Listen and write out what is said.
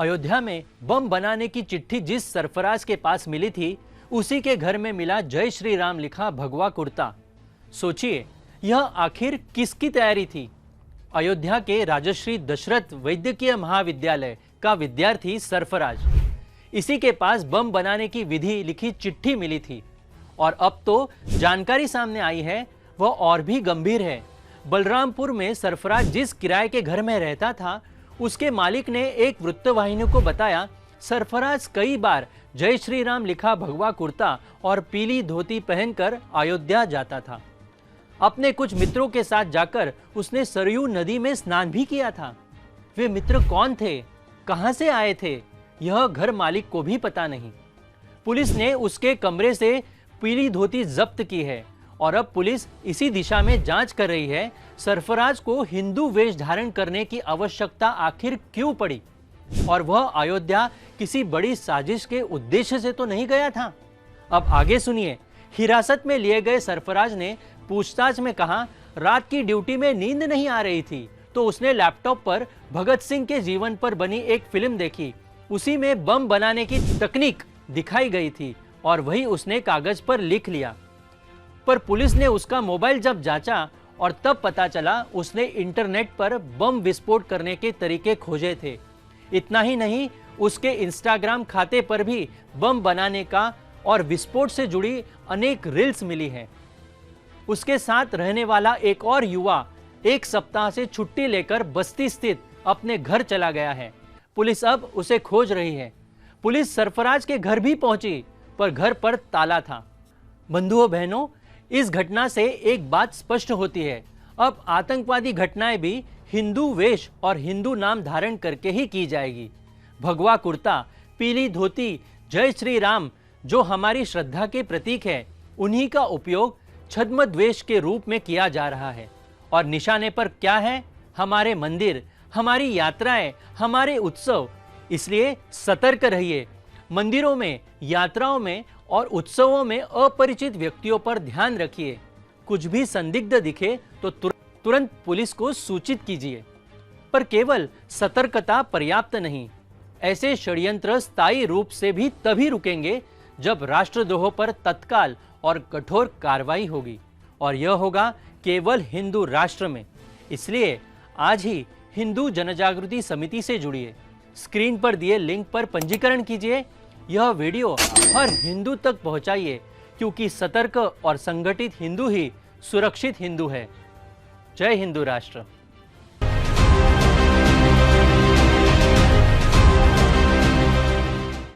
अयोध्या में बम बनाने की चिट्ठी जिस सरफराज के पास मिली थी, उसी के घर में मिला जय श्री राम लिखा भगवा कुर्ता। सोचिए, यह आखिर किसकी तैयारी थी? अयोध्या के राजश्री दशरथ वैद्यकीय महाविद्यालय का विद्यार्थी सरफराज। इसी के पास बम बनाने की विधि लिखी चिट्ठी मिली थी। और अब तो जानकारी सामने आई है, वह और भी गंभीर है। बलरामपुर में सरफराज जिस किराए के घर में रहता था, उसके मालिक ने एक वृत्तवाहिनी को बताया, सरफराज कई बार जय श्री राम लिखा भगवा कुर्ता और पीली धोती पहनकर अयोध्या जाता था। अपने कुछ मित्रों के साथ जाकर उसने सरयू नदी में स्नान भी किया था। वे मित्र कौन थे, कहां से आए थे, यह घर मालिक को भी पता नहीं। पुलिस ने उसके कमरे से पीली धोती जब्त की है और अब पुलिस इसी दिशा में जांच कर रही है, सरफराज को हिंदू वेश धारण करने की आवश्यकता आखिर क्यों पड़ी और वह अयोध्या किसी बड़ी साजिश के उद्देश्य से तो नहीं गया था। अब आगे सुनिए। हिरासत में लिए गए सरफराज ने पूछताछ में कहा, रात की ड्यूटी में नींद नहीं आ रही थी तो उसने लैपटॉप पर भगत सिंह के जीवन पर बनी एक फिल्म देखी। उसी में बम बनाने की तकनीक दिखाई गई थी और वही उसने कागज पर लिख लिया। पर पुलिस ने उसका मोबाइल जब जांचा और तब पता चला उसने इंटरनेट पर बम विस्फोट करने के तरीके खोजे थे। इतना ही नहीं, उसके इंस्टाग्राम खाते पर भी बम बनाने का और विस्फोट से जुड़ी अनेक रील्स मिली हैं। उसके साथ रहने वाला एक और युवा एक सप्ताह से छुट्टी लेकर बस्ती स्थित अपने घर चला गया है। पुलिस अब उसे खोज रही है। पुलिस सरफराज के घर भी पहुंची, पर घर पर ताला था। बंधुओं बहनों, इस घटना से एक बात स्पष्ट होती है, अब आतंकवादी घटनाएं भी हिंदू वेश और हिंदू नाम धारण करके ही की जाएगी। भगवा कुर्ता, पीली धोती, जय श्री राम जो हमारी श्रद्धा के प्रतीक है, उन्हीं का उपयोग छद्म द्वेष के रूप में किया जा रहा है। और निशाने पर क्या है? हमारे मंदिर, हमारी यात्राएं, हमारे उत्सव। इसलिए सतर्क रहिए। मंदिरों में, यात्राओं में और उत्सवों में अपरिचित व्यक्तियों पर ध्यान रखिए। कुछ भी संदिग्ध दिखे तो तुरंत पुलिस को सूचित कीजिए। पर केवल सतर्कता पर्याप्त नहीं, ऐसे षड्यंत्र स्थायी रूप से भी तभी रुकेंगे जब राष्ट्रद्रोह पर तत्काल और कठोर कार्रवाई होगी, और यह होगा केवल हिंदू राष्ट्र में। इसलिए आज ही हिंदू जनजागृति समिति से जुड़िए। स्क्रीन पर दिए लिंक पर पंजीकरण कीजिए। यह वीडियो हर हिंदू तक पहुंचाइए, क्योंकि सतर्क और संगठित हिंदू ही सुरक्षित हिंदू है। जय हिंदू राष्ट्र।